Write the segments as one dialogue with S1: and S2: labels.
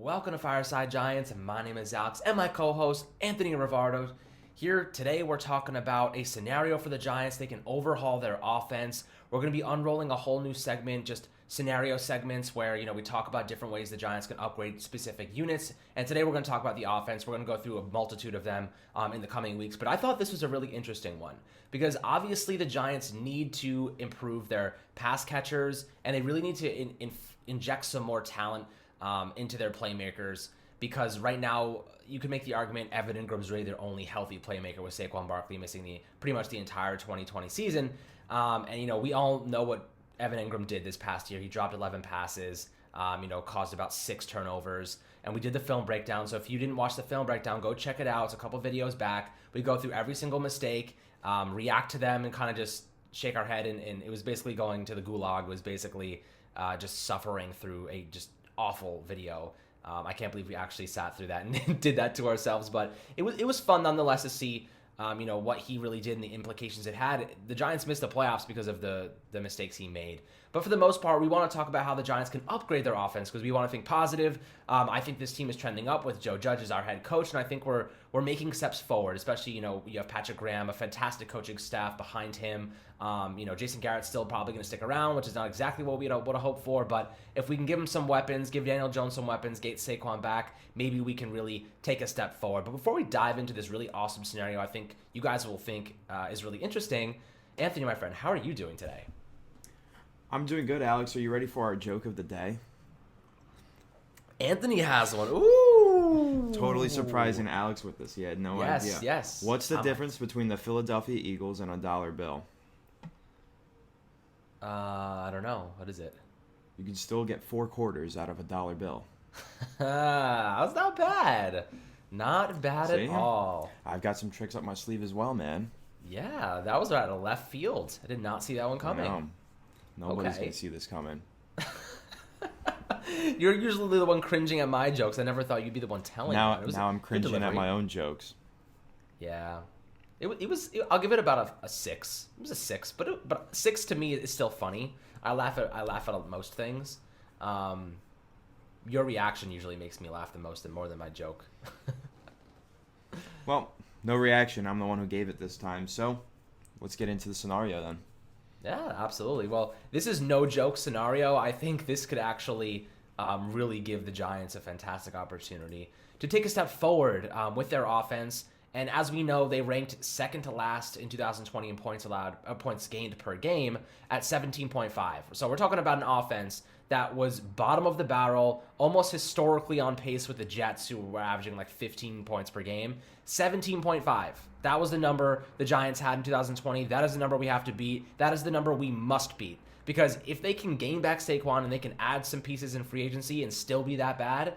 S1: Welcome to Fireside Giants. My name is Alex and my co-host Anthony Rivardo. Here today we're talking about a scenario for the Giants. They can overhaul their offense. We're going to be unrolling a whole new segment, just scenario segments where, we talk about different ways the Giants can upgrade specific units. And today we're going to talk about the offense. We're going to go through a multitude of them in the coming weeks. But I thought this was a really interesting one because obviously the Giants need to improve their pass catchers and they really need to inject some more talent into their playmakers, because right now you can make the argument Evan Ingram's really their only healthy playmaker with Saquon Barkley missing pretty much the entire 2020 season. And we all know what Evan Ingram did this past year. He dropped 11 passes, caused about 6 turnovers. And we did the film breakdown. So if you didn't watch the film breakdown, go check it out. It's a couple videos back. We go through every single mistake, react to them, and kind of just shake our head. And it was basically going to the gulag. It was basically just suffering through a just awful video. I can't believe we actually sat through that and did that to ourselves, but it was fun nonetheless to see what he really did and the implications it had. The Giants missed the playoffs because of the mistakes he made. But for the most part, we want to talk about how the Giants can upgrade their offense because we want to think positive. I think this team is trending up with Joe Judge as our head coach, and I think we're making steps forward, especially, you have Patrick Graham, a fantastic coaching staff behind him. Jason Garrett's still probably going to stick around, which is not exactly what we would have hoped for, but if we can give him some weapons, give Daniel Jones some weapons, get Saquon back, maybe we can really take a step forward. But before we dive into this really awesome scenario I think you guys will think is really interesting, Anthony, my friend, how are you doing today?
S2: I'm doing good, Alex. Are you ready for our joke of the day?
S1: Anthony has one. Ooh!
S2: Totally surprising Alex with this. He had no idea.
S1: Yes.
S2: What's the difference between the Philadelphia Eagles and a dollar bill?
S1: I don't know. What is it?
S2: You can still get 4 quarters out of a dollar bill.
S1: That's not bad. Not bad
S2: See?
S1: at all.
S2: I've got some tricks up my sleeve as well, man.
S1: Yeah, that was out of left field. I did not see that one coming.
S2: Nobody's going to see this coming.
S1: You're usually the one cringing at my jokes. I never thought you'd be the one telling
S2: now,
S1: them.
S2: Now I'm cringing at my own jokes.
S1: Yeah. It was. I'll give it about a 6. It was a 6, but 6 to me is still funny. I laugh at most things. Your reaction usually makes me laugh the most and more than my joke.
S2: Well, no reaction. I'm the one who gave it this time. So let's get into the scenario then.
S1: Yeah, absolutely. Well, this is no joke scenario. I think this could actually really give the Giants a fantastic opportunity to take a step forward with their offense. And as we know, they ranked second to last in 2020 in points gained per game at 17.5. So we're talking about an offense that was bottom of the barrel, almost historically on pace with the Jets, who were averaging like 15 points per game. 17.5. That was the number the Giants had in 2020. That is the number we have to beat. That is the number we must beat. Because if they can gain back Saquon and they can add some pieces in free agency and still be that bad,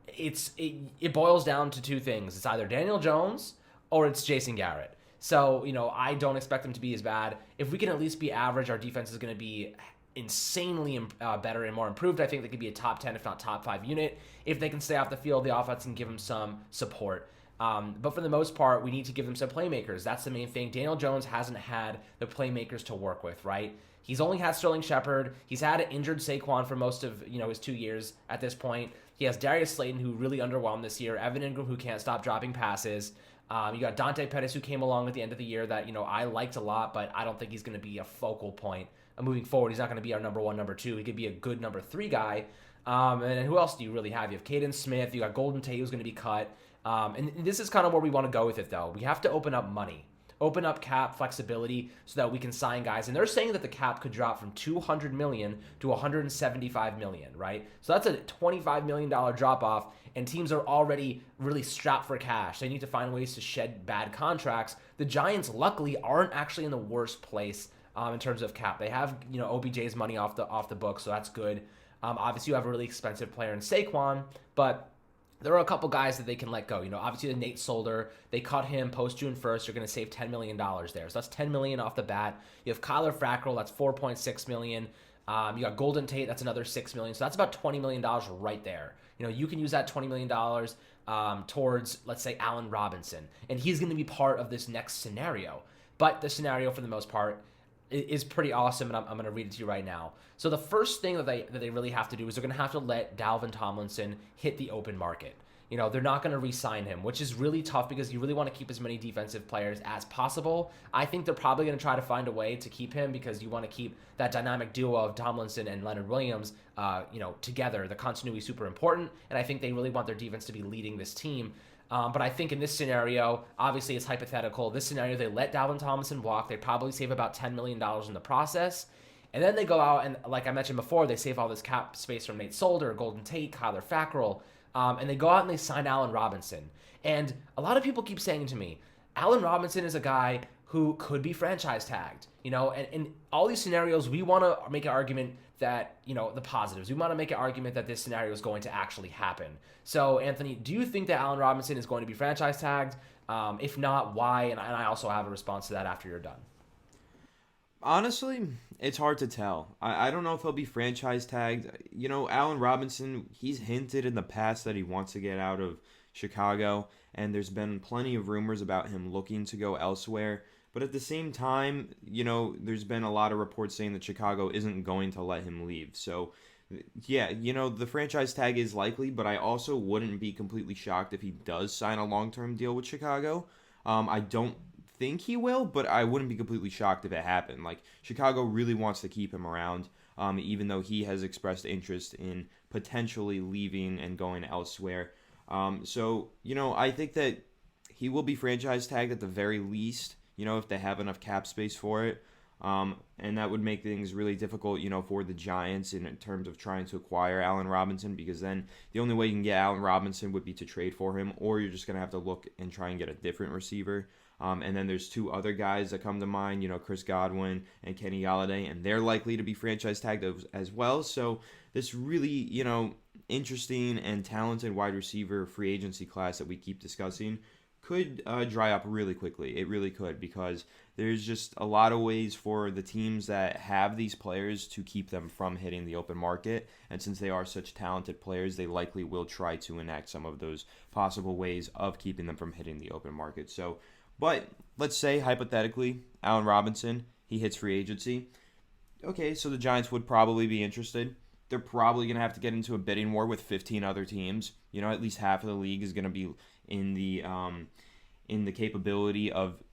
S1: it boils down to 2 things. It's either Daniel Jones or it's Jason Garrett. So, I don't expect them to be as bad. If we can at least be average, our defense is going to be insanely better and more improved. I think they could be a top 10, if not top 5 unit. If they can stay off the field, the offense can give them some support. But for the most part, we need to give them some playmakers. That's the main thing. Daniel Jones hasn't had the playmakers to work with, right? He's only had Sterling Shepard. He's had an injured Saquon for most of his 2 years at this point. He has Darius Slayton, who really underwhelmed this year. Evan Ingram, who can't stop dropping passes. You got Dante Pettis, who came along at the end of the year that I liked a lot, but I don't think he's going to be a focal point moving forward. He's not going to be our number 1, number 2. He could be a good number 3 guy. And then who else do you really have? You have Caden Smith. You got Golden Tate, who's going to be cut. And this is kind of where we want to go with it, though. We have to open up money, open up cap flexibility so that we can sign guys. And they're saying that the cap could drop from $200 million to $175 million, right? So that's a $25 million drop off, and teams are already really strapped for cash. They need to find ways to shed bad contracts. The Giants, luckily, aren't actually in the worst place in terms of cap. They have OBJ's money off the book, so that's good. Obviously, you have a really expensive player in Saquon, but there are a couple guys that they can let go. Obviously the Nate Solder, they cut him post June 1st. You're going to save $10 million there. So that's $10 million off the bat. You have Kyler Fackrell, that's $4.6 million. You got Golden Tate, that's another $6 million. So that's about $20 million right there. You can use that $20 million towards, let's say, Allen Robinson. And he's going to be part of this next scenario. But the scenario, for the most part, is pretty awesome, and I'm going to read it to you right now. So the first thing that they really have to do is they're going to have to let Dalvin Tomlinson hit the open market. They're not going to re-sign him, which is really tough because you really want to keep as many defensive players as possible. I think they're probably going to try to find a way to keep him because you want to keep that dynamic duo of Tomlinson and Leonard Williams, together. The continuity is super important, and I think they really want their defense to be leading this team. But I think in this scenario, obviously it's hypothetical. This scenario, they let Dalvin Tomlinson walk. They probably save about $10 million in the process. And then they go out and, like I mentioned before, they save all this cap space from Nate Solder, Golden Tate, Kyler Fackrell. And they go out and they sign Allen Robinson. And a lot of people keep saying to me, Allen Robinson is a guy who could be franchise tagged. And in all these scenarios, we want to make an argument that, the positives. We want to make an argument that this scenario is going to actually happen. So, Anthony, do you think that Allen Robinson is going to be franchise tagged? If not, why? And I also have a response to that after you're done.
S2: Honestly, it's hard to tell. I don't know if he'll be franchise tagged. Allen Robinson, he's hinted in the past that he wants to get out of Chicago, and there's been plenty of rumors about him looking to go elsewhere. But at the same time, there's been a lot of reports saying that Chicago isn't going to let him leave. So, yeah, the franchise tag is likely, but I also wouldn't be completely shocked if he does sign a long-term deal with Chicago. I don't think he will, but I wouldn't be completely shocked if it happened. Like, Chicago really wants to keep him around, even though he has expressed interest in potentially leaving and going elsewhere. So, I think that he will be franchise tagged at the very least, if they have enough cap space for it. And that would make things really difficult, for the Giants in terms of trying to acquire Allen Robinson, because then the only way you can get Allen Robinson would be to trade for him, or you're just going to have to look and try and get a different receiver. And then there's two other guys that come to mind, Chris Godwin and Kenny Golladay, and they're likely to be franchise tagged as well. So this really, interesting and talented wide receiver free agency class that we keep discussing could dry up really quickly. It really could, because there's just a lot of ways for the teams that have these players to keep them from hitting the open market. And since they are such talented players, they likely will try to enact some of those possible ways of keeping them from hitting the open market. So, but let's say, hypothetically, Allen Robinson, he hits free agency. Okay, so the Giants would probably be interested. They're probably going to have to get into a bidding war with 15 other teams. At least half of the league is going to be in the capability of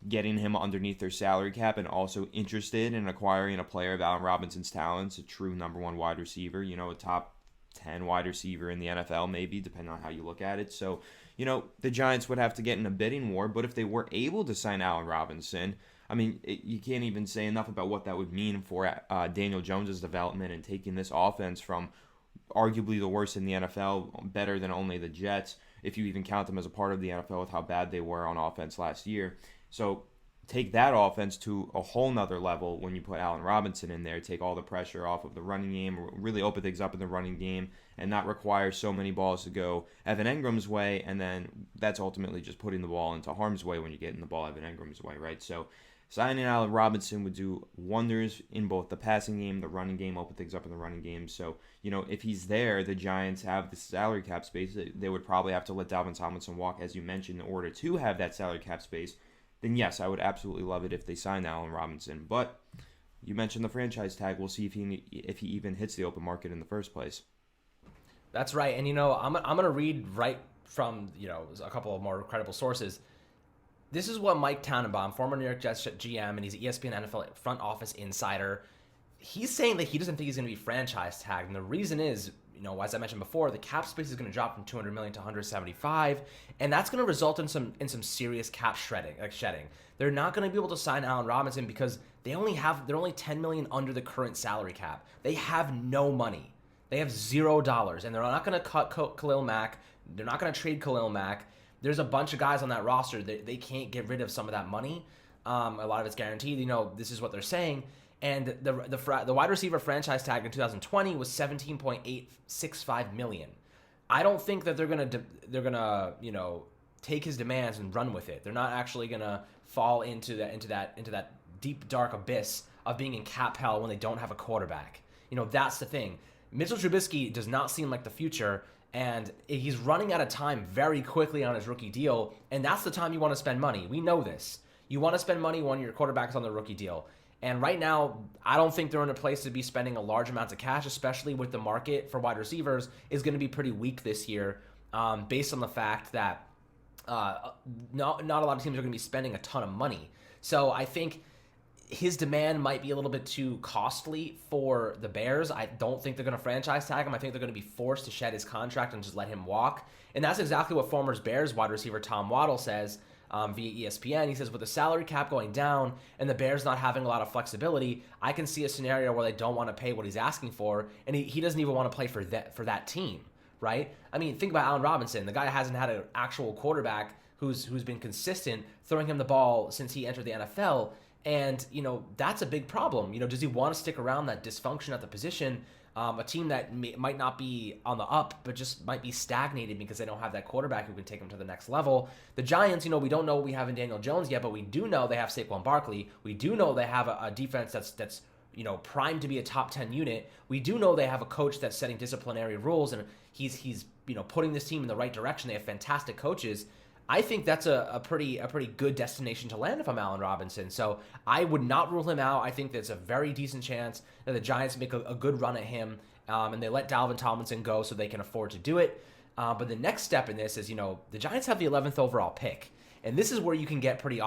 S2: getting him underneath their salary cap and also interested in acquiring a player of Allen Robinson's talents, a true number one wide receiver, a top 10 wide receiver in the NFL maybe, depending on how you look at it. So, the Giants would have to get in a bidding war, but if they were able to sign Allen Robinson, I mean, you can't even say enough about what that would mean for Daniel Jones' development and taking this offense from arguably the worst in the NFL, better than only the Jets, if you even count them as a part of the NFL with how bad they were on offense last year. So take that offense to a whole nother level when you put Allen Robinson in there, take all the pressure off of the running game, really open things up in the running game, and not require so many balls to go Evan Engram's way, and then that's ultimately just putting the ball into harm's way when you're getting the ball Evan Engram's way, right? So signing Allen Robinson would do wonders in both the passing game, the running game, open things up in the running game. So, if he's there, the Giants have the salary cap space. They would probably have to let Dalvin Tomlinson walk, as you mentioned, in order to have that salary cap space. Then yes, I would absolutely love it if they signed Allen Robinson. But you mentioned the franchise tag. We'll see if he even hits the open market in the first place.
S1: That's right. And, I'm going to read right from, a couple of more credible sources. This is what Mike Tannenbaum, former New York Jets GM, and he's an ESPN NFL front office insider, he's saying that he doesn't think he's going to be franchise tagged. And the reason is, as I mentioned before, the cap space is going to drop from $200 million to $175, and that's going to result in some serious cap shedding. They're not going to be able to sign Allen Robinson because they're only $10 million under the current salary cap. They have no money. They have $0, and they're not going to cut Khalil Mack. They're not going to trade Khalil Mack. There's a bunch of guys on that roster that they can't get rid of some of that money. A lot of it's guaranteed. This is what they're saying. And the wide receiver franchise tag in 2020 was $17.865 million. I don't think that they're gonna take his demands and run with it. They're not actually gonna fall into that deep dark abyss of being in cap hell when they don't have a quarterback. That's the thing. Mitchell Trubisky does not seem like the future. And he's running out of time very quickly on his rookie deal, and that's the time you want to spend money. We know this. You want to spend money when your quarterback is on the rookie deal. And right now, I don't think they're in a place to be spending a large amounts of cash, especially with the market for wide receivers is going to be pretty weak this year, based on the fact that not a lot of teams are going to be spending a ton of money. So I think his demand might be a little bit too costly for the Bears. I don't think they're going to franchise tag him. I think they're going to be forced to shed his contract and just let him walk. And that's exactly what former Bears wide receiver Tom Waddle says via ESPN. He says, with the salary cap going down and the Bears not having a lot of flexibility, I can see a scenario where they don't want to pay what he's asking for, and he doesn't even want to play for that team, right? I mean, think about Allen Robinson. The guy hasn't had an actual quarterback who's been consistent throwing him the ball since he entered the NFL. And, that's a big problem. Does he want to stick around that dysfunction at the position? A team that might not be on the up, but just might be stagnated because they don't have that quarterback who can take them to the next level. The Giants, we don't know what we have in Daniel Jones yet, but we do know they have Saquon Barkley. We do know they have a defense that's primed to be a top 10 unit. We do know they have a coach that's setting disciplinary rules, and he's putting this team in the right direction. They have fantastic coaches. I think that's a pretty good destination to land if I'm Allen Robinson. So I would not rule him out. I think there's a very decent chance that the Giants make a good run at him, and they let Dalvin Tomlinson go so they can afford to do it. But the next step in this is, the Giants have the 11th overall pick. And this is where you can get pretty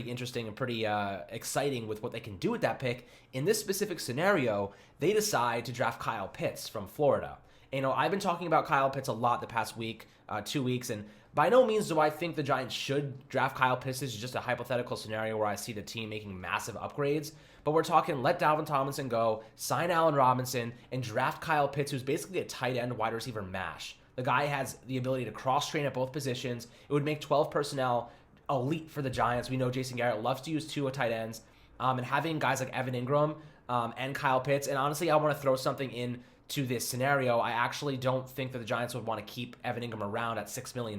S1: interesting and pretty exciting with what they can do with that pick. In this specific scenario, they decide to draft Kyle Pitts from Florida. And, I've been talking about Kyle Pitts a lot the past week, 2 weeks, and by no means do I think the Giants should draft Kyle Pitts. This is just a hypothetical scenario where I see the team making massive upgrades. But we're talking let Dalvin Tomlinson go, sign Allen Robinson, and draft Kyle Pitts, who's basically a tight end wide receiver mash. The guy has the ability to cross-train at both positions. It would make 12 personnel elite for the Giants. We know Jason Garrett loves to use two tight ends. And having guys like Evan Ingram and Kyle Pitts. And honestly, I want to throw something in to this scenario. I actually don't think that the Giants would want to keep Evan Ingram around at $6 million.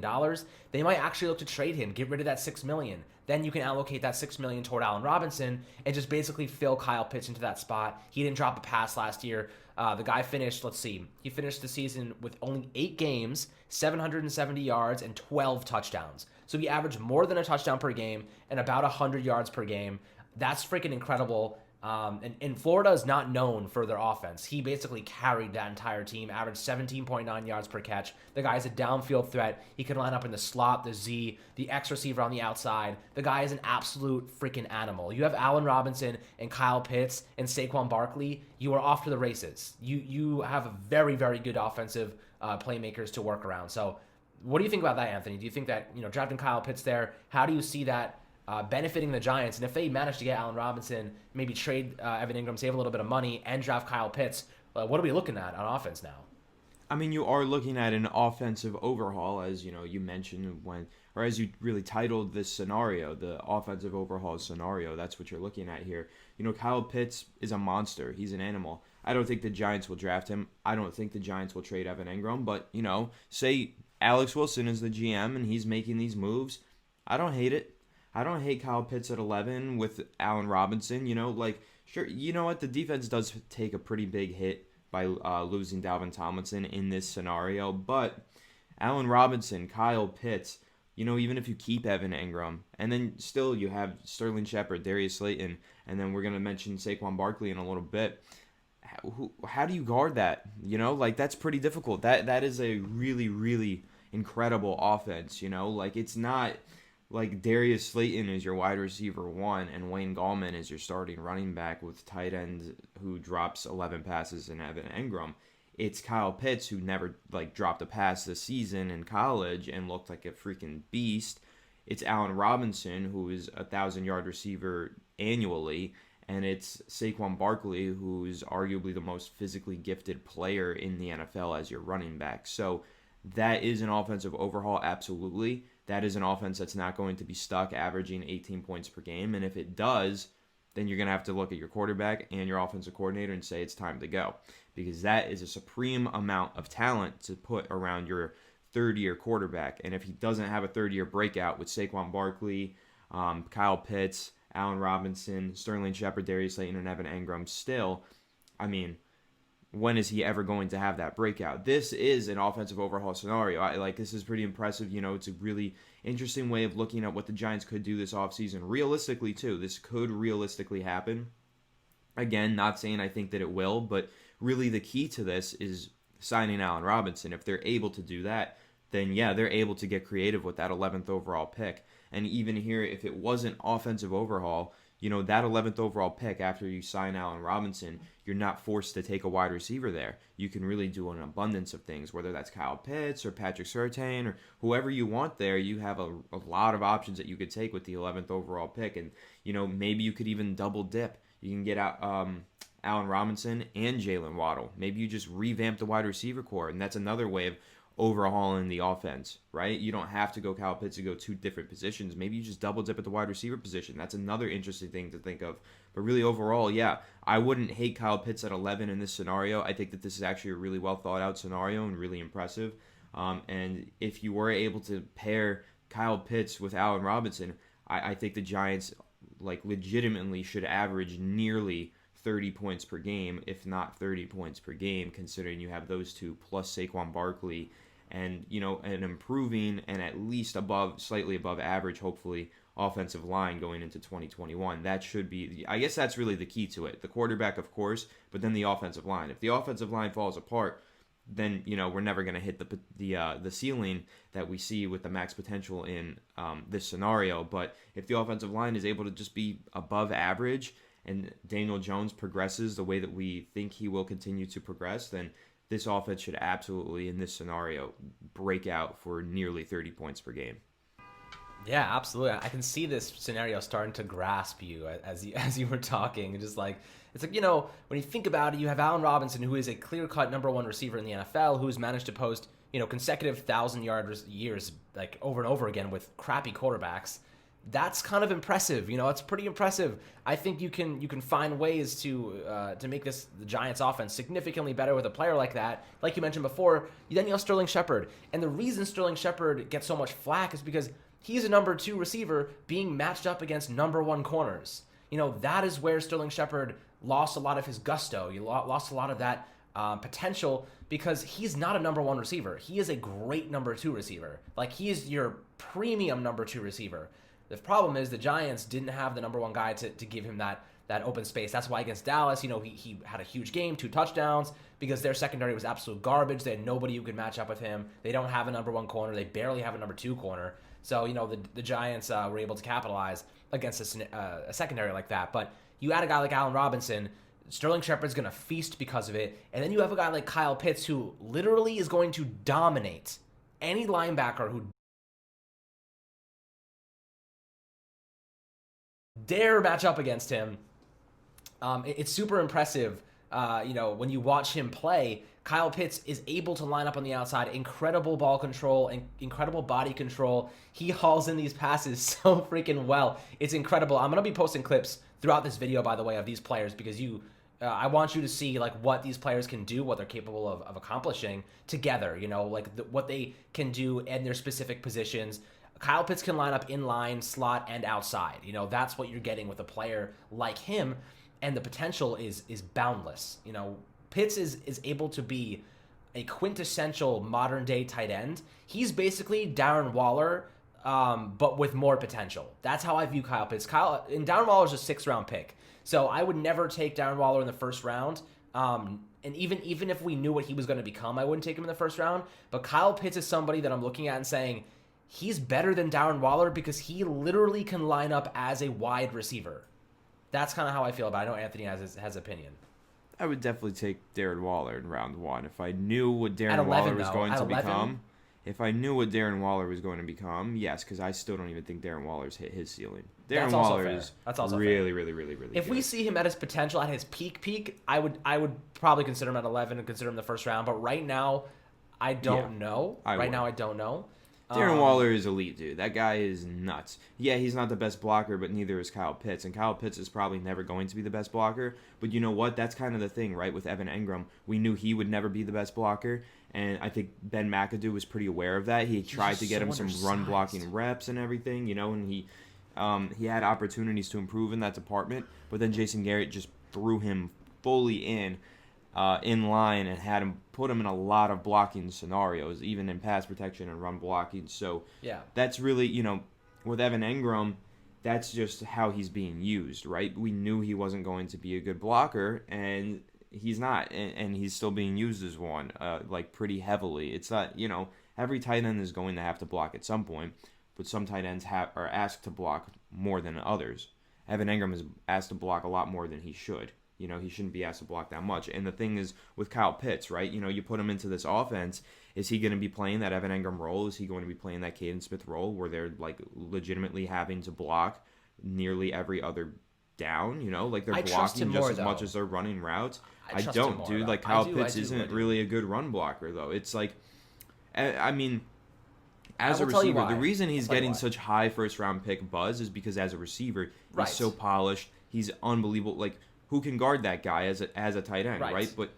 S1: They might actually look to trade him, get rid of that $6 million. Then you can allocate that $6 million toward Allen Robinson and just basically fill Kyle Pitts into that spot. He didn't drop a pass last year. The guy finished, he finished the season with only 8 games, 770 yards, and 12 touchdowns. So he averaged more than a touchdown per game and about 100 yards per game. That's freaking incredible. And Florida is not known for their offense. He basically carried that entire team, averaged 17.9 yards per catch. The guy's a downfield threat. He can line up in the slot, the Z, the X receiver on the outside. The guy is an absolute freaking animal. You have Allen Robinson and Kyle Pitts and Saquon Barkley. You are off to the races. You have a very, very good offensive playmakers to work around. So what do you think about that, Anthony? Do you think that, drafting Kyle Pitts there, how do you see that benefiting the Giants? And if they manage to get Allen Robinson, maybe trade Evan Ingram, save a little bit of money, and draft Kyle Pitts, what are we looking at on offense now?
S2: I mean, you are looking at an offensive overhaul, as you mentioned as you really titled this scenario, the offensive overhaul scenario. That's what you're looking at here. Kyle Pitts is a monster. He's an animal. I don't think the Giants will draft him. I don't think the Giants will trade Evan Ingram. But say Alex Wilson is the GM and he's making these moves. I don't hate it. I don't hate Kyle Pitts at 11 with Allen Robinson. Sure, you know what? The defense does take a pretty big hit by losing Dalvin Tomlinson in this scenario. But Allen Robinson, Kyle Pitts, even if you keep Evan Ingram, and then still you have Sterling Shepard, Darius Slayton, and then we're going to mention Saquon Barkley in a little bit. How do you guard that? That's pretty difficult. That is a really, really incredible offense. It's not like Darius Slayton is your wide receiver 1 and Wayne Gallman is your starting running back with tight end who drops 11 passes and Evan Ingram. It's Kyle Pitts who never dropped a pass this season in college and looked like a freaking beast. It's Allen Robinson, who is a 1,000-yard receiver annually, and it's Saquon Barkley, who is arguably the most physically gifted player in the NFL as your running back. So that is an offensive overhaul, absolutely. That is an offense that's not going to be stuck averaging 18 points per game. And if it does, then you're going to have to look at your quarterback and your offensive coordinator and say it's time to go. Because that is a supreme amount of talent to put around your third-year quarterback. And if he doesn't have a third-year breakout with Saquon Barkley, Kyle Pitts, Allen Robinson, Sterling Shepard, Darius Slayton, and Evan Ingram still, when is he ever going to have that breakout? This is an offensive overhaul scenario. This is pretty impressive. It's a really interesting way of looking at what the Giants could do this offseason. Realistically, too, this could realistically happen. Again, not saying I think that it will, but really the key to this is signing Allen Robinson. If they're able to do that, then yeah, they're able to get creative with that 11th overall pick. And even here, if it wasn't offensive overhaul, that 11th overall pick after you sign Allen Robinson, you're not forced to take a wide receiver there. You can really do an abundance of things, whether that's Kyle Pitts or Patrick Surtain or whoever you want there. You have a lot of options that you could take with the 11th overall pick. And, maybe you could even double dip. You can get out Allen Robinson and Jalen Waddle. Maybe you just revamp the wide receiver core, and that's another way of overhauling the offense, right? You don't have to go Kyle Pitts to go two different positions. Maybe you just double dip at the wide receiver position. That's another interesting thing to think of. But really overall, yeah, I wouldn't hate Kyle Pitts at 11 in this scenario. I think that this is actually a really well thought out scenario and really impressive. And if you were able to pair Kyle Pitts with Allen Robinson, I think the Giants legitimately should average nearly 30 points per game, if not 30 points per game, considering you have those two plus Saquon Barkley and, an improving and at least slightly above average, hopefully, offensive line going into 2021. That should be, I guess that's really the key to it. The quarterback, of course, but then the offensive line. If the offensive line falls apart, then, we're never going to hit the ceiling that we see with the max potential in this scenario. But if the offensive line is able to just be above average and Daniel Jones progresses the way that we think he will continue to progress, then this offense should absolutely, in this scenario, break out for nearly 30 points per game.
S1: Yeah, absolutely. I can see this scenario starting to grasp you as you were talking. It's like, when you think about it, you have Allen Robinson, who is a clear-cut number one receiver in the NFL, who's managed to post, consecutive 1,000-yard years, over and over again with crappy quarterbacks. That's kind of impressive. It's pretty impressive. I think you can find ways to make the Giants offense significantly better with a player like that. Like you mentioned before, then you have Sterling Shepard. And the reason Sterling Shepard gets so much flack is because he's a number 2 receiver being matched up against number 1 corners. That is where Sterling Shepard lost a lot of his gusto. He lost a lot of that potential because he's not a number 1 receiver. He is a great number 2 receiver. He is your premium number 2 receiver. The problem is the Giants didn't have the number 1 guy to give him that open space. That's why against Dallas, he had a huge game, 2 touchdowns, because their secondary was absolute garbage. They had nobody who could match up with him. They don't have a number 1 corner. They barely have a number 2 corner. So, the Giants were able to capitalize against a secondary like that. But you add a guy like Allen Robinson, Sterling Shepard's going to feast because of it. And then you have a guy like Kyle Pitts who literally is going to dominate any linebacker who dare match up against him. It's super impressive. When you watch him play, Kyle Pitts is able to line up on the outside. Incredible ball control and incredible body control. He hauls in these passes so freaking well. It's incredible. I'm going to be posting clips throughout this video, by the way, of these players because I want you to see what these players can do, what they're capable of accomplishing together, what they can do in their specific positions. Kyle Pitts can line up in line, slot, and outside. That's what you're getting with a player like him, and the potential is boundless. Pitts is able to be a quintessential modern-day tight end. He's basically Darren Waller, but with more potential. That's how I view Kyle Pitts. And Darren Waller's a 6th-round pick, so I would never take Darren Waller in the 1st round. And even if we knew what he was going to become, I wouldn't take him in the 1st round. But Kyle Pitts is somebody that I'm looking at and saying, he's better than Darren Waller because he literally can line up as a wide receiver. That's kind of how I feel about it. I know Anthony has opinion.
S2: I would definitely take Darren Waller in round 1 if I knew what Darren Waller was going to become. If I knew what Darren Waller was going to become, yes, because I still don't even think Darren Waller's hit his ceiling. Darren Waller is really, really, really, really
S1: If
S2: good.
S1: we see him at his potential, at his peak, I would probably consider him at 11 and consider him the 1st round. But right now, I don't know. I don't know.
S2: Darren Waller is elite, dude. That guy is nuts. Yeah, he's not the best blocker, but neither is Kyle Pitts. And Kyle Pitts is probably never going to be the best blocker. But you know what? That's kind of the thing, right? With Evan Engram, we knew he would never be the best blocker. And I think Ben McAdoo was pretty aware of that. He tried to get him some run blocking reps and everything, and he had opportunities to improve in that department. But then Jason Garrett just threw him fully in line and had him put him in a lot of blocking scenarios, even in pass protection and run blocking. So
S1: yeah,
S2: that's really, with Evan Engram, that's just how he's being used, right? We knew he wasn't going to be a good blocker, and he's not, and he's still being used as one, like pretty heavily. It's not, every tight end is going to have to block at some point, but some tight ends are asked to block more than others. Evan Ingram is asked to block a lot more than he should. He shouldn't be asked to block that much. And the thing is with Kyle Pitts, right? You put him into this offense. Is he going to be playing that Evan Ingram role? Is he going to be playing that Caden Smith role where they're like legitimately having to block nearly every other down? Like they're blocking just as much as they're running routes. I don't, dude. Like Kyle Pitts isn't really a good run blocker though. It's like, I mean, as a receiver, the reason he's getting such high first round pick buzz is because as a receiver, he's so polished. He's unbelievable. Like, who can guard that guy as a tight end, right? But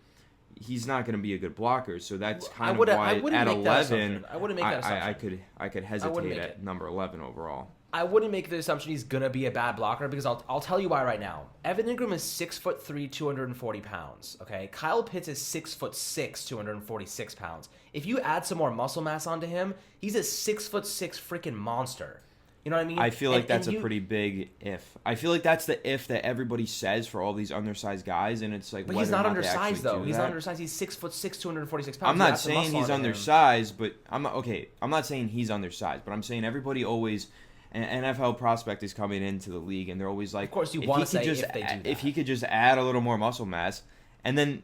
S2: he's not going to be a good blocker, so that's kind of why at 11,
S1: I wouldn't make that assumption.
S2: I could hesitate at number 11 overall.
S1: I wouldn't make the assumption he's going to be a bad blocker because I'll tell you why right now. Evan Ingram is 6'3", 240 pounds, okay? Kyle Pitts is 6'6", 246 pounds. If you add some more muscle mass onto him, he's a 6'6" freaking monster. You know what I mean?
S2: I feel like that's a pretty big if. I feel like that's the if that everybody says for all these undersized guys, and it's like,
S1: but he's not undersized though. He's not undersized. He's 6'6", 246 pounds.
S2: I'm not saying he's undersized, but I'm not saying he's undersized, but I'm saying everybody always. An NFL prospect is coming into the league, and they're always like,
S1: of course, you want to say if they do that.
S2: If he could just add a little more muscle mass, and then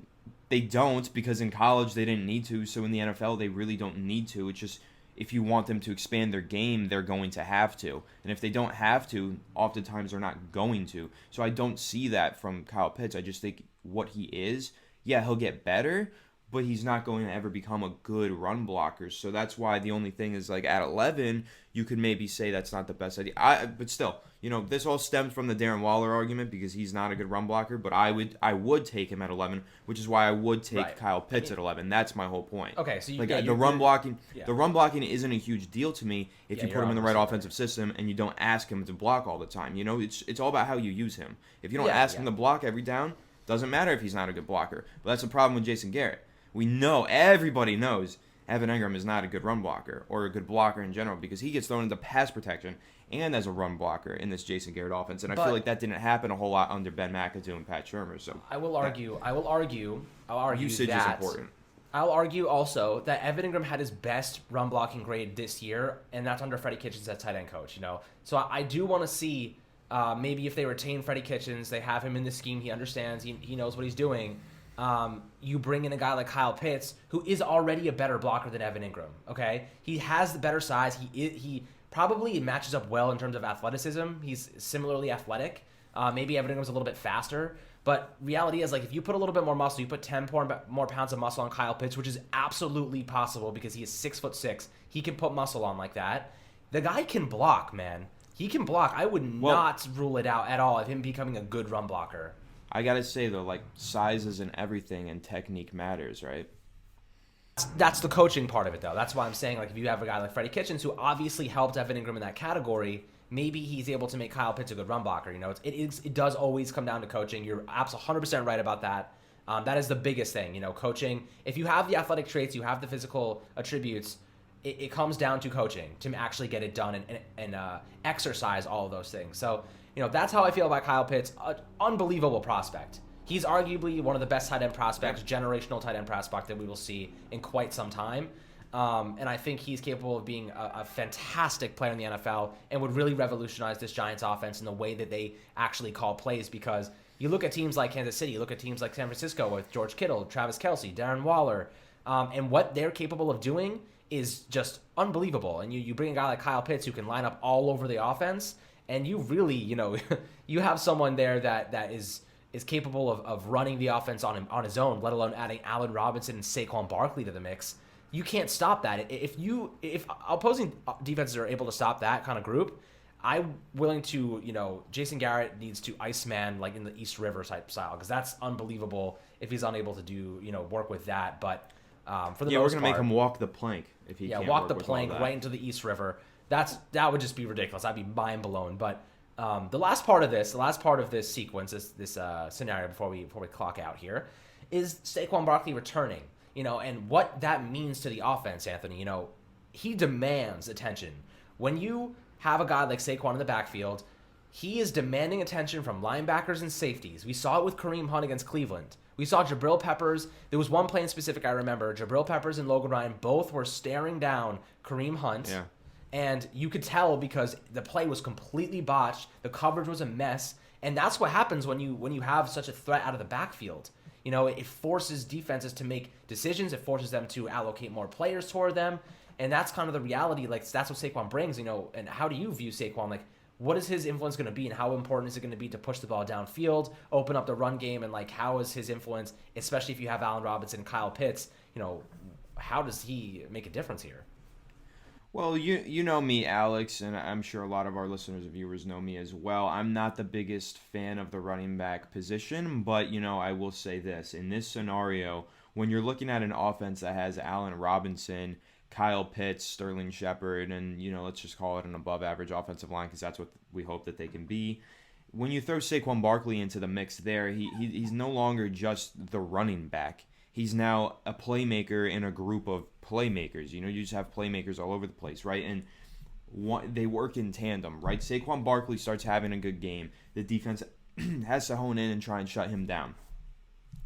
S2: they don't because in college they didn't need to, so in the NFL they really don't need to. It's just if you want them to expand their game, they're going to have to. And if they don't have to, oftentimes they're not going to. So I don't see that from Kyle Pitts. I just think what he is, yeah, he'll get better, but he's not going to ever become a good run blocker. So that's why the only thing is, like, at 11, you could maybe say that's not the best idea. But still, this all stems from the Darren Waller argument because he's not a good run blocker, but I would take him at 11, which is why I would take Kyle Pitts at 11. That's my whole point.
S1: Okay, so
S2: the run blocking isn't a huge deal to me if you put him in the right offensive system and you don't ask him to block all the time. It's all about how you use him. If you don't ask him to block every down, doesn't matter if he's not a good blocker. But that's the problem with Jason Garrett. Everybody knows Evan Ingram is not a good run blocker or a good blocker in general because he gets thrown into pass protection and as a run blocker in this Jason Garrett offense. And I feel like that didn't happen a whole lot under Ben McAdoo and Pat Shurmur. So
S1: I will argue
S2: usage is important.
S1: I'll argue also that Evan Ingram had his best run blocking grade this year, and that's under Freddie Kitchens as tight end coach. So I do want to see maybe if they retain Freddie Kitchens, they have him in the scheme, he understands, he knows what he's doing. You bring in a guy like Kyle Pitts, who is already a better blocker than Evan Ingram. Okay, he has the better size. He probably matches up well in terms of athleticism. He's similarly athletic. Maybe Evan Ingram's a little bit faster, but reality is, like, if you put a little bit more muscle, you put 10 more pounds of muscle on Kyle Pitts, which is absolutely possible because he is 6'6". He can put muscle on like that. The guy can block, man. He can block. I would not rule it out at all of him becoming a good run blocker.
S2: I gotta say though, like, size isn't everything, and technique matters, right?
S1: That's the coaching part of it, though. That's why I'm saying, like, if you have a guy like Freddie Kitchens who obviously helped Evan Ingram in that category, maybe he's able to make Kyle Pitts a good run blocker. It does always come down to coaching. You're absolutely 100% right about that. That is the biggest thing, coaching. If you have the athletic traits, you have the physical attributes, it comes down to coaching to actually get it done and exercise all of those things. So, that's how I feel about Kyle Pitts. Unbelievable prospect. He's arguably one of the best tight end prospects, generational tight end prospect that we will see in quite some time. And I think he's capable of being a fantastic player in the NFL and would really revolutionize this Giants offense in the way that they actually call plays, because you look at teams like Kansas City, you look at teams like San Francisco with George Kittle, Travis Kelce, Darren Waller, and what they're capable of doing is just unbelievable. And you bring a guy like Kyle Pitts who can line up all over the offense, and you really, you have someone there that is capable of running the offense on his own, let alone adding Allen Robinson and Saquon Barkley to the mix. You can't stop that. If opposing defenses are able to stop that kind of group, I'm willing to, Jason Garrett needs to Iceman, like in the East River type style, because that's unbelievable if he's unable to do, work with that. But for the most part,
S2: we're going to make him walk the plank if he can't
S1: walk
S2: work
S1: the
S2: with
S1: plank
S2: all that.
S1: right into the East River. That would just be ridiculous. I'd be mind blown. But the last part of this sequence, this scenario before we clock out here, is Saquon Barkley returning. And what that means to the offense, Anthony. He demands attention. When you have a guy like Saquon in the backfield, he is demanding attention from linebackers and safeties. We saw it with Kareem Hunt against Cleveland. We saw Jabril Peppers. There was one play in specific I remember. Jabril Peppers and Logan Ryan both were staring down Kareem Hunt.
S2: Yeah.
S1: And you could tell because the play was completely botched. The coverage was a mess. And that's what happens when you have such a threat out of the backfield. You know, it forces defenses to make decisions. It forces them to allocate more players toward them. And that's kind of the reality. Like, that's what Saquon brings, you know. And how do you view Saquon? Like, what is his influence going to be, and how important is it going to be to push the ball downfield, open up the run game, and, like, how is his influence, especially if you have Allen Robinson and Kyle Pitts, you know, how does he make a difference here?
S2: Well, you know me, Alex, and I'm sure a lot of our listeners and viewers know me as well. I'm not the biggest fan of the running back position, but, you know, I will say this. In this scenario, when you're looking at an offense that has Allen Robinson, Kyle Pitts, Sterling Shepard, and, you know, let's just call it an above-average offensive line because that's what we hope that they can be. When you throw Saquon Barkley into the mix there, he's no longer just the running back. He's now a playmaker in a group of playmakers. You know, you just have playmakers all over the place, right? And they work in tandem, right? Saquon Barkley starts having a good game. The defense has to hone in and try and shut him down.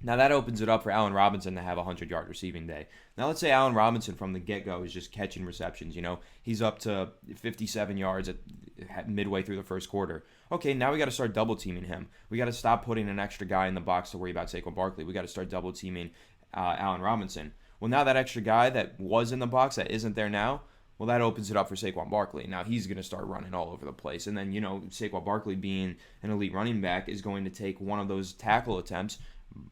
S2: Now that opens it up for Allen Robinson to have a 100-yard receiving day. Now let's say Allen Robinson from the get-go is just catching receptions. You know, he's up to 57 yards at midway through the first quarter. Okay, now we got to start double-teaming him. We got to stop putting an extra guy in the box to worry about Saquon Barkley. We got to start double-teaming Allen Robinson. Well, now that extra guy that was in the box that isn't there now, well, that opens it up for Saquon Barkley. Now he's going to start running all over the place. And then, you know, Saquon Barkley being an elite running back is going to take one of those tackle attempts,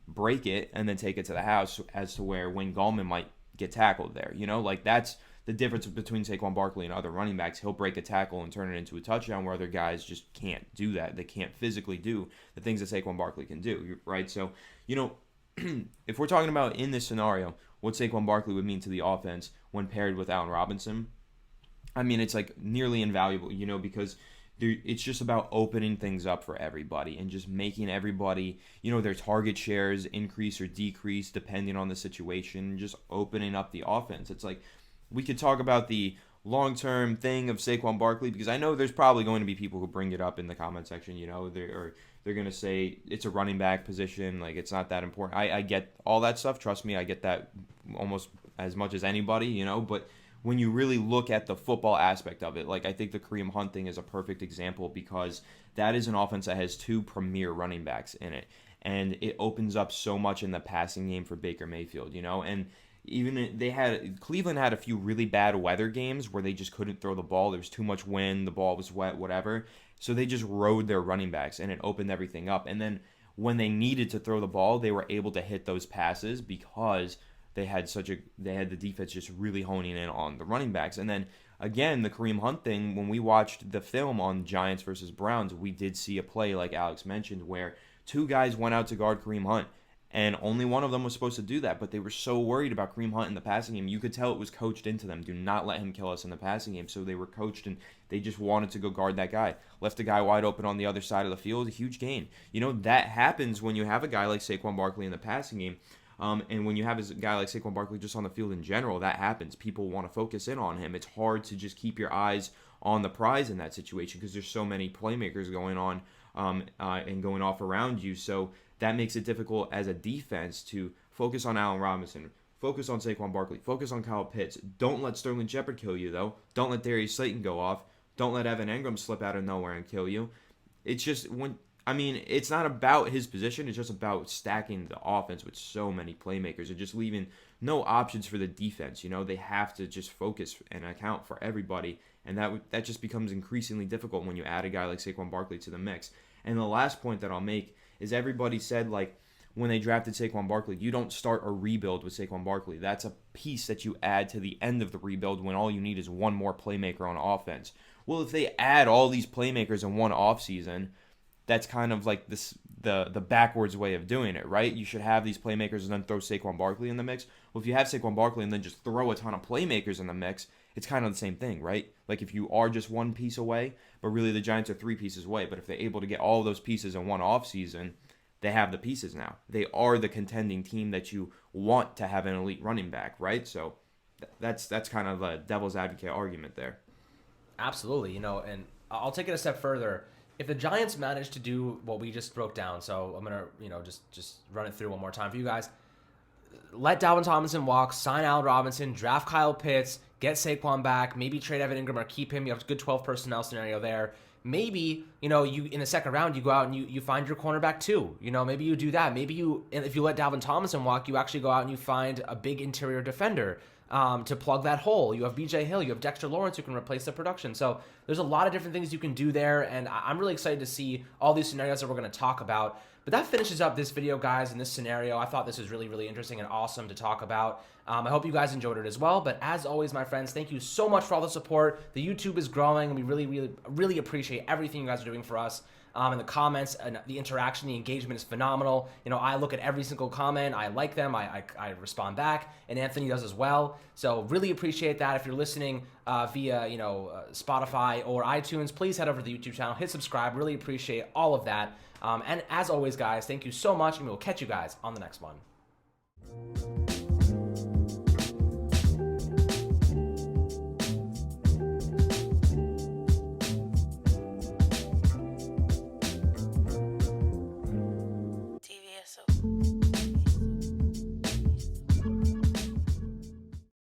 S2: break it, and then take it to the house as to where Wayne Gallman might get tackled there. You know, like that's the difference between Saquon Barkley and other running backs. He'll break a tackle and turn it into a touchdown where other guys just can't do that. They can't physically do the things that Saquon Barkley can do, right? So, you know, if we're talking about in this scenario, what Saquon Barkley would mean to the offense when paired with Allen Robinson, I mean, it's like nearly invaluable, you know, because it's just about opening things up for everybody and just making everybody, you know, their target shares increase or decrease depending on the situation, just opening up the offense. It's like we could talk about the long-term thing of Saquon Barkley because I know there's probably going to be people who bring it up in the comment section, you know, they're going to say it's a running back position, like it's not that important. I get all that stuff. Trust me, I get that almost as much as anybody, you know, but when you really look at the football aspect of it, like I think the Kareem Hunt thing is a perfect example because that is an offense that has two premier running backs in it. And it opens up so much in the passing game for Baker Mayfield, you know, and even Cleveland had a few really bad weather games where they just couldn't throw the ball. There was too much wind, the ball was wet, whatever. So they just rode their running backs and it opened everything up. And then when they needed to throw the ball, they were able to hit those passes because they had the defense just really honing in on the running backs. And then again, the Kareem Hunt thing, when we watched the film on Giants versus Browns, we did see a play like Alex mentioned where two guys went out to guard Kareem Hunt. And only one of them was supposed to do that, but they were so worried about Kareem Hunt in the passing game. You could tell it was coached into them. Do not let him kill us in the passing game. So they were coached, and they just wanted to go guard that guy. Left a guy wide open on the other side of the field, a huge gain. You know, that happens when you have a guy like Saquon Barkley in the passing game. And when you have a guy like Saquon Barkley just on the field in general, that happens. People want to focus in on him. It's hard to just keep your eyes on the prize in that situation because there's so many playmakers going on and going off around you. So that makes it difficult as a defense to focus on Allen Robinson, focus on Saquon Barkley, focus on Kyle Pitts. Don't let Sterling Shepard kill you, though. Don't let Darius Slayton go off. Don't let Evan Engram slip out of nowhere and kill you. It's just it's not about his position. It's just about stacking the offense with so many playmakers and just leaving no options for the defense. You know, they have to just focus and account for everybody, and that just becomes increasingly difficult when you add a guy like Saquon Barkley to the mix. And the last point that I'll make is everybody said, like, when they drafted Saquon Barkley, you don't start a rebuild with Saquon Barkley. That's a piece that you add to the end of the rebuild when all you need is one more playmaker on offense. Well, if they add all these playmakers in one offseason, that's kind of like the backwards way of doing it, right? You should have these playmakers and then throw Saquon Barkley in the mix. Well, if you have Saquon Barkley and then just throw a ton of playmakers in the mix, it's kind of the same thing, right? Like if you are just one piece away, but really the Giants are 3 pieces away. But if they're able to get all of those pieces in one offseason, they have the pieces now. They are the contending team that you want to have an elite running back, right? So that's kind of a devil's advocate argument there.
S1: Absolutely, you know, and I'll take it a step further. if the Giants manage to do what we just broke down, so I'm gonna just run it through one more time for you guys. Let Dalvin Tomlinson walk, sign Allen Robinson, draft Kyle Pitts, get Saquon back, maybe trade Evan Ingram or keep him. You have a good 12 personnel scenario there. Maybe, you in the second round, you go out and you find your cornerback too. Maybe you do that. Maybe if you let Dalvin Tomlinson walk, you actually go out and you find a big interior defender to plug that hole. You have BJ Hill, you have Dexter Lawrence who can replace the production. So there's a lot of different things you can do there, and I'm really excited to see all these scenarios that we're going to talk about. But that finishes up this video, guys, in this scenario. I thought this was really, really interesting and awesome to talk about. I hope you guys enjoyed it as well. But as always, my friends, thank you so much for all the support. The YouTube is growing, and we really, really, really appreciate everything you guys are doing for us. And the comments and the interaction, the engagement is phenomenal. I look at every single comment. I like them. I respond back, and Anthony does as well. So really appreciate that. If you're listening via Spotify or iTunes, please head over to the YouTube channel, hit subscribe. Really appreciate all of that. And as always, guys, thank you so much, and we'll catch you guys on the next one.
S3: TVSO.